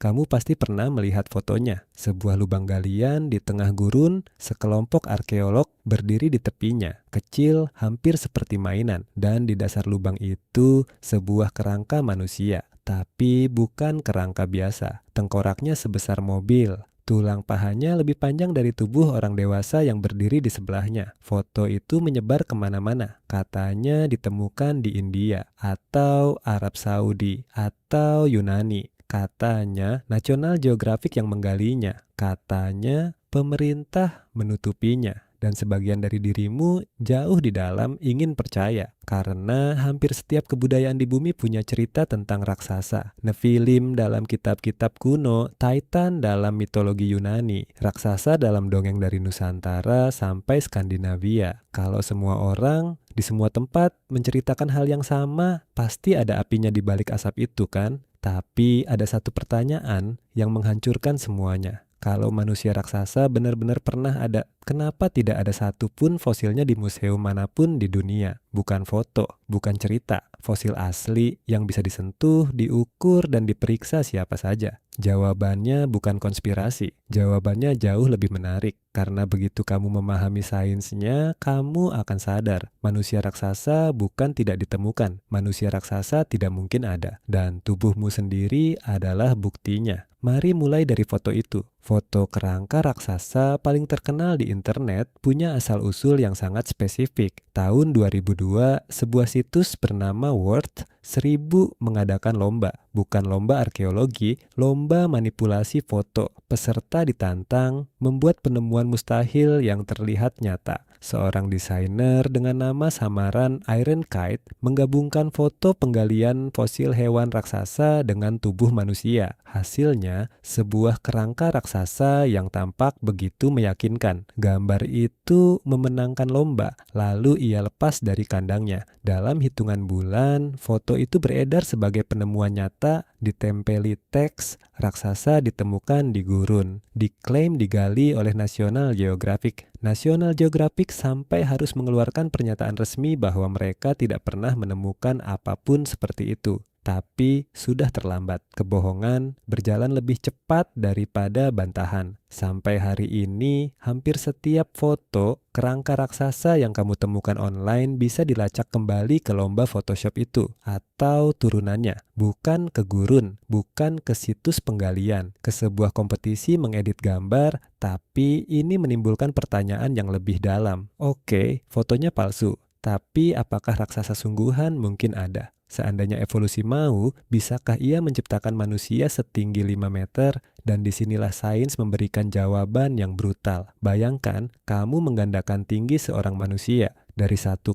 Kamu pasti pernah melihat fotonya, sebuah lubang galian di tengah gurun, sekelompok arkeolog berdiri di tepinya, kecil hampir seperti mainan, dan di dasar lubang itu sebuah kerangka manusia. Tapi bukan kerangka biasa, tengkoraknya sebesar mobil. Tulang pahanya lebih panjang dari tubuh orang dewasa yang berdiri di sebelahnya. Foto itu menyebar kemana-mana. Katanya ditemukan di India, atau Arab Saudi, atau Yunani. Katanya National Geographic yang menggalinya. Katanya pemerintah menutupinya. Dan sebagian dari dirimu jauh di dalam ingin percaya. Karena hampir setiap kebudayaan di bumi punya cerita tentang raksasa. Nephilim dalam kitab-kitab kuno, Titan dalam mitologi Yunani, raksasa dalam dongeng dari Nusantara sampai Skandinavia. Kalau semua orang di semua tempat menceritakan hal yang sama, pasti ada apinya di balik asap itu kan? Tapi ada satu pertanyaan yang menghancurkan semuanya. Kalau manusia raksasa benar-benar pernah ada, kenapa tidak ada satupun fosilnya di museum manapun di dunia? Bukan foto, bukan cerita. Fosil asli yang bisa disentuh, diukur, dan diperiksa siapa saja. Jawabannya bukan konspirasi. Jawabannya jauh lebih menarik. Karena begitu kamu memahami sainsnya, kamu akan sadar. Manusia raksasa bukan tidak ditemukan. Manusia raksasa tidak mungkin ada. Dan tubuhmu sendiri adalah buktinya. Mari mulai dari foto itu. Foto kerangka raksasa paling terkenal di internet punya asal-usul yang sangat spesifik. Tahun 2002, sebuah situs bernama Worth1000 mengadakan lomba. Bukan lomba arkeologi, lomba manipulasi foto. Peserta ditantang membuat penemuan mustahil yang terlihat nyata. Seorang desainer dengan nama samaran Iron Kite menggabungkan foto penggalian fosil hewan raksasa dengan tubuh manusia. Hasilnya, sebuah kerangka raksasa yang tampak begitu meyakinkan. Gambar itu memenangkan lomba, lalu ia lepas dari kandangnya. Dalam hitungan bulan, foto itu beredar sebagai penemuan nyata, ditempeli teks, raksasa ditemukan di gurun. Diklaim digali oleh National Geographic. National Geographic sampai harus mengeluarkan pernyataan resmi bahwa mereka tidak pernah menemukan apapun seperti itu. Tapi sudah terlambat. Kebohongan berjalan lebih cepat daripada bantahan. Sampai hari ini, hampir setiap foto kerangka raksasa yang kamu temukan online bisa dilacak kembali ke lomba Photoshop itu atau turunannya. Bukan ke gurun, bukan ke situs penggalian, ke sebuah kompetisi mengedit gambar, tapi ini menimbulkan pertanyaan yang lebih dalam. Oke, fotonya palsu, tapi apakah raksasa sungguhan mungkin ada? Seandainya evolusi mau, bisakah ia menciptakan manusia setinggi 5 meter? Dan disinilah sains memberikan jawaban yang brutal. Bayangkan, kamu menggandakan tinggi seorang manusia dari 1,8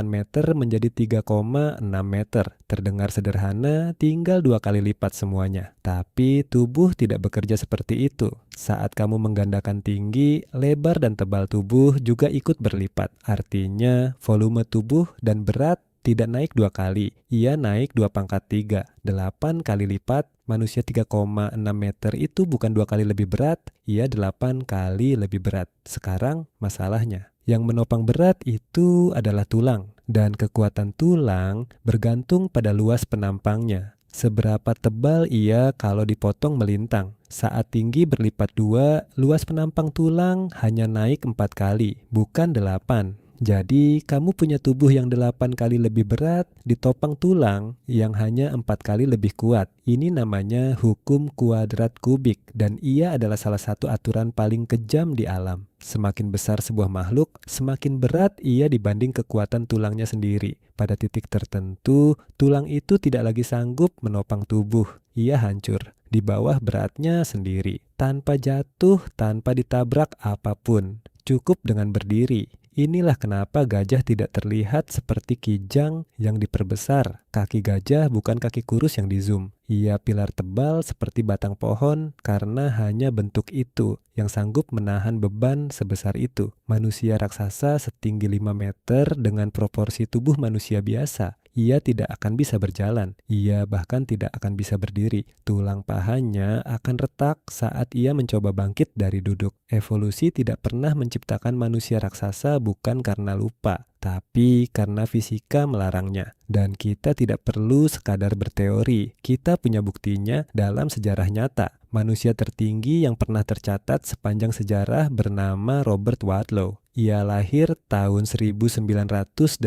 meter menjadi 3,6 meter. Terdengar sederhana, tinggal 2 kali lipat semuanya. Tapi tubuh tidak bekerja seperti itu. Saat kamu menggandakan tinggi, lebar dan tebal tubuh juga ikut berlipat. Artinya, volume tubuh dan berat tidak naik 2 kali, ia naik 2 × 3, 8 kali lipat. Manusia 3,6 meter itu bukan 2 kali lebih berat, ia 8 kali lebih berat. Sekarang masalahnya, yang menopang berat itu adalah tulang, dan kekuatan tulang bergantung pada luas penampangnya. Seberapa tebal ia kalau dipotong melintang. Saat tinggi berlipat 2, luas penampang tulang hanya naik 4 kali, bukan 8. Jadi, kamu punya tubuh yang 8 kali lebih berat ditopang tulang yang hanya 4 kali lebih kuat. Ini namanya hukum kuadrat kubik dan ia adalah salah satu aturan paling kejam di alam. Semakin besar sebuah makhluk, semakin berat ia dibanding kekuatan tulangnya sendiri. Pada titik tertentu, tulang itu tidak lagi sanggup menopang tubuh. Ia hancur di bawah beratnya sendiri, tanpa jatuh, tanpa ditabrak apapun. Cukup dengan berdiri. Inilah kenapa gajah tidak terlihat seperti kijang yang diperbesar. Kaki gajah bukan kaki kurus yang di zoom. Ia pilar tebal seperti batang pohon karena hanya bentuk itu yang sanggup menahan beban sebesar itu. Manusia raksasa setinggi 5 meter dengan proporsi tubuh manusia biasa. ia tidak akan bisa berjalan. Ia bahkan tidak akan bisa berdiri. Tulang pahanya akan retak saat ia mencoba bangkit dari duduk. Evolusi tidak pernah menciptakan manusia raksasa bukan karena lupa, tapi karena fisika melarangnya. Dan kita tidak perlu sekadar berteori, kita punya buktinya dalam sejarah nyata. Manusia tertinggi yang pernah tercatat sepanjang sejarah bernama Robert Wadlow. Ia lahir tahun 1918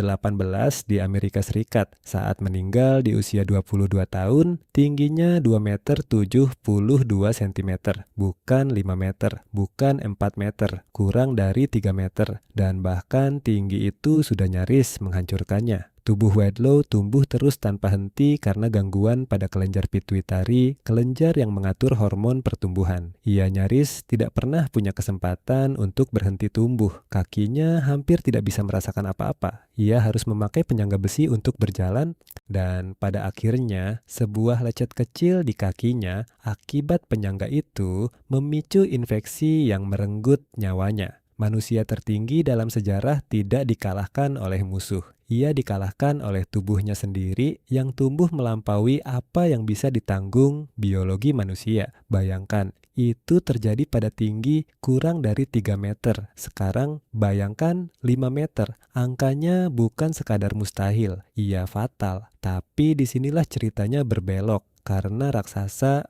di Amerika Serikat. Saat meninggal di usia 22 tahun, tingginya 2 meter 72 cm, bukan 5 meter, bukan 4 meter, kurang dari 3 meter, dan bahkan tinggi itu sudah nyaris menghancurkannya. Tubuh Wadlow tumbuh terus tanpa henti karena gangguan pada kelenjar pituitari, kelenjar yang mengatur hormon pertumbuhan. Ia nyaris tidak pernah punya kesempatan untuk berhenti tumbuh. Kakinya hampir tidak bisa merasakan apa-apa. Ia harus memakai penyangga besi untuk berjalan, dan pada akhirnya sebuah lecet kecil di kakinya akibat penyangga itu memicu infeksi yang merenggut nyawanya. Manusia tertinggi dalam sejarah tidak dikalahkan oleh musuh. Ia dikalahkan oleh tubuhnya sendiri yang tumbuh melampaui apa yang bisa ditanggung biologi manusia. Bayangkan, itu terjadi pada tinggi kurang dari 3 meter. Sekarang bayangkan 5 meter. Angkanya bukan sekadar mustahil, ia fatal. Tapi disinilah ceritanya berbelok. Karena raksasa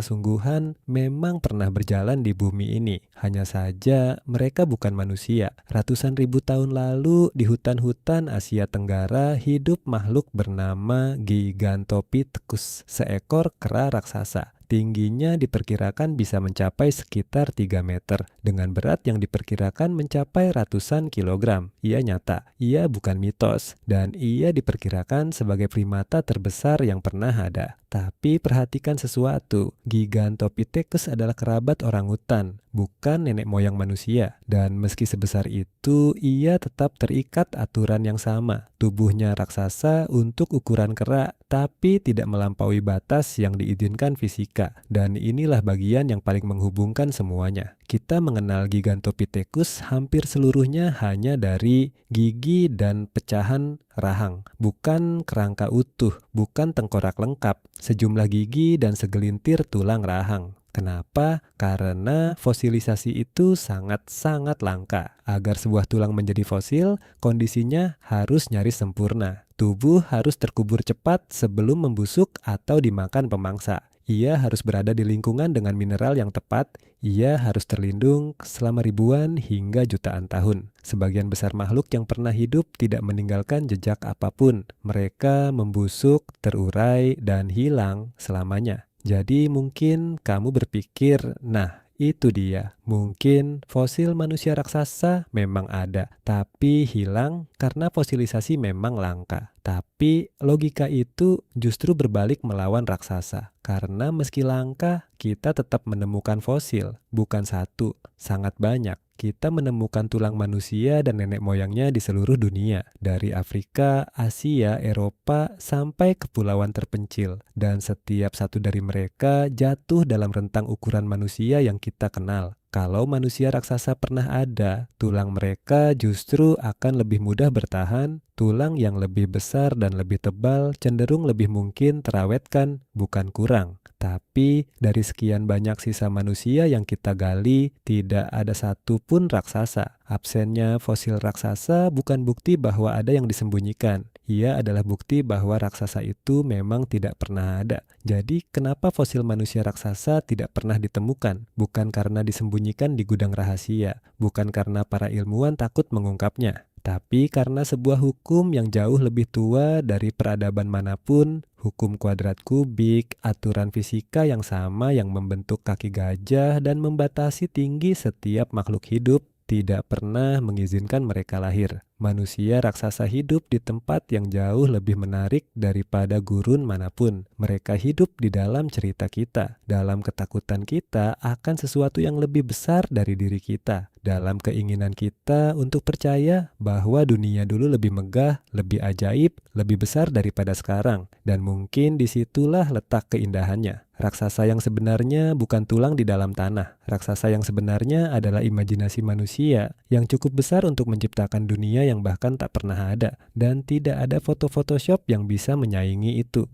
sungguhan memang pernah berjalan di bumi ini. Hanya saja mereka bukan manusia. Ratusan ribu tahun lalu di hutan-hutan Asia Tenggara hidup makhluk bernama Gigantopithecus, seekor kera raksasa. Tingginya diperkirakan bisa mencapai sekitar 3 meter, dengan berat yang diperkirakan mencapai ratusan kilogram. Ia nyata, ia bukan mitos, dan ia diperkirakan sebagai primata terbesar yang pernah ada. Tapi perhatikan sesuatu, Gigantopithecus adalah kerabat orangutan, bukan nenek moyang manusia. Dan meski sebesar itu, ia tetap terikat aturan yang sama. Tubuhnya raksasa untuk ukuran kera, tapi tidak melampaui batas yang diizinkan fisika. Dan inilah bagian yang paling menghubungkan semuanya. Kita mengenal Gigantopithecus hampir seluruhnya hanya dari gigi dan pecahan rahang, bukan kerangka utuh, bukan tengkorak lengkap, sejumlah gigi dan segelintir tulang rahang. Kenapa? Karena fosilisasi itu sangat-sangat langka. Agar sebuah tulang menjadi fosil, kondisinya harus nyaris sempurna. Tubuh harus terkubur cepat sebelum membusuk atau dimakan pemangsa. Ia harus berada di lingkungan dengan mineral yang tepat. Ia harus terlindung selama ribuan hingga jutaan tahun. Sebagian besar makhluk yang pernah hidup tidak meninggalkan jejak apapun. Mereka membusuk, terurai, dan hilang selamanya. Jadi mungkin kamu berpikir, nah itu dia. Mungkin fosil manusia raksasa memang ada, tapi hilang karena fosilisasi memang langka. Tapi logika itu justru berbalik melawan raksasa. Karena meski langka, kita tetap menemukan fosil. Bukan satu, sangat banyak. Kita menemukan tulang manusia dan nenek moyangnya di seluruh dunia. Dari Afrika, Asia, Eropa, sampai kepulauan terpencil. Dan setiap satu dari mereka jatuh dalam rentang ukuran manusia yang kita kenal. Kalau manusia raksasa pernah ada, tulang mereka justru akan lebih mudah bertahan. Tulang yang lebih besar dan lebih tebal cenderung lebih mungkin terawetkan, bukan kurang. Tapi dari sekian banyak sisa manusia yang kita gali, tidak ada satupun raksasa. Absennya fosil raksasa bukan bukti bahwa ada yang disembunyikan. Ia adalah bukti bahwa raksasa itu memang tidak pernah ada. Jadi kenapa fosil manusia raksasa tidak pernah ditemukan? Bukan karena disembunyikan di gudang rahasia, bukan karena para ilmuwan takut mengungkapnya, tapi karena sebuah hukum yang jauh lebih tua dari peradaban manapun, hukum kuadrat kubik, aturan fisika yang sama yang membentuk kaki gajah dan membatasi tinggi setiap makhluk hidup, tidak pernah mengizinkan mereka lahir. Manusia raksasa hidup di tempat yang jauh lebih menarik daripada gurun manapun. Mereka hidup di dalam cerita kita, dalam ketakutan kita akan sesuatu yang lebih besar dari diri kita. dalam keinginan kita untuk percaya bahwa dunia dulu lebih megah, lebih ajaib, lebih besar daripada sekarang. Dan mungkin disitulah letak keindahannya. Raksasa yang sebenarnya bukan tulang di dalam tanah. Raksasa yang sebenarnya adalah imajinasi manusia yang cukup besar untuk menciptakan dunia yang bahkan tak pernah ada. Dan tidak ada foto Photoshop yang bisa menyaingi itu.